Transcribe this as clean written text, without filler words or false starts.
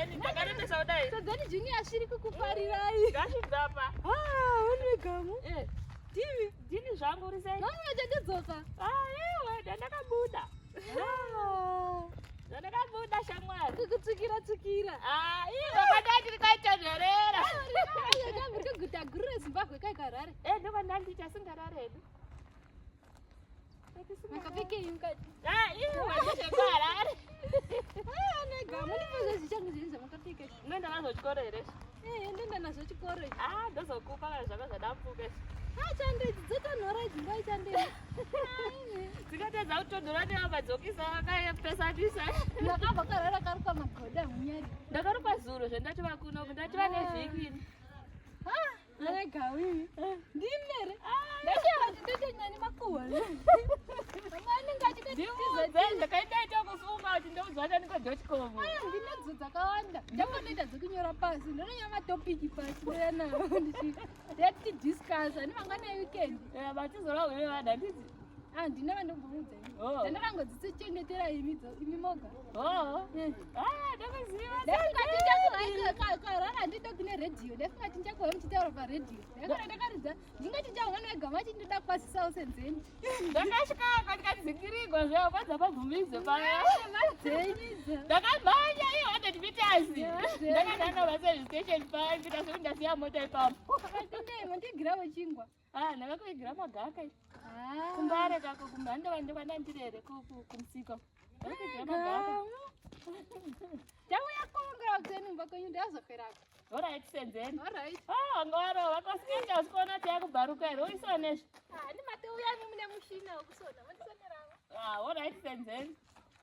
Sadzeni, takarenda saudai. Sadzeni jini ashiri kukuparirai. Ngashibvapa. Une Gamu. Tivi, dini zvangu risei. Nani wachadzoka? Ewe, ndakabuda. Ndakabuda shamwari. Kukutsikira. Iwe kwandati rikaita nherera. Gamu rikuguta guru reZimbabwe kaikarare. Ndova ndandiita singarare. Makapfekei mukati? Iwe ndezvekuharare. Ane Gamu ndipozvo zvichangu zvinhu zvamakapfeka. Unoenda nazvo chikoro here? Ndoenda nazvo chikoro. Ndozokupa kana zvako zvadambuke. Chandei dzotonhora idzi nguva ichandei. Dzikatedza kutonhora nevamadzokisa vakapesanisa. Ndakabva karara karuka magoda munyari. Ndakaruka zuro zvendativa kuno ndativa nevhiki. Ane Gamu ndimere. Ndachava ndinotonyani makuhwa. Ndakaita kufunga kuti ndoudzwa ndanikodotcom. Ndinadzo dzakawanda. Ndakondoita dzekunyora pasi. Ndinonyora matopiki pasi ndouya nawo ndetidiscasa nemangwana eweekend. Vatizora uye vanhu handidzi. Ndina vandomboudza ini. Ndakangodzichengetera imi moga. Ndakaziva. Karara ndida kune redhiyo. Ndakati ndichakuva muchitaura paredhiyo. Ndakaridza ndingati ndichaungana weGamu achindida kwasisawo senzeni. Ndakasvika pakadzingirigwa zvavo kwadza pabvumidzo paya. Madzenyidzo. Ndakamhanya 100 meters. Ndakadana paservice station paya kuita sekuti ndasiya mota ipapo. Mandigirawo chingwa. Ndakakuigira magaka. Kumbare kako kumhanda ndovandirere kumusika. Tauya kuongera kuti numba kwenyu ndazoferako. Alright, senzeni. Alright. Ngoro vakasikaita usikuona kuti yakubharuka here uisonezvo. Ndimate uyani mune mushina wekusona. Mandisonerawo. Alright, senzeni.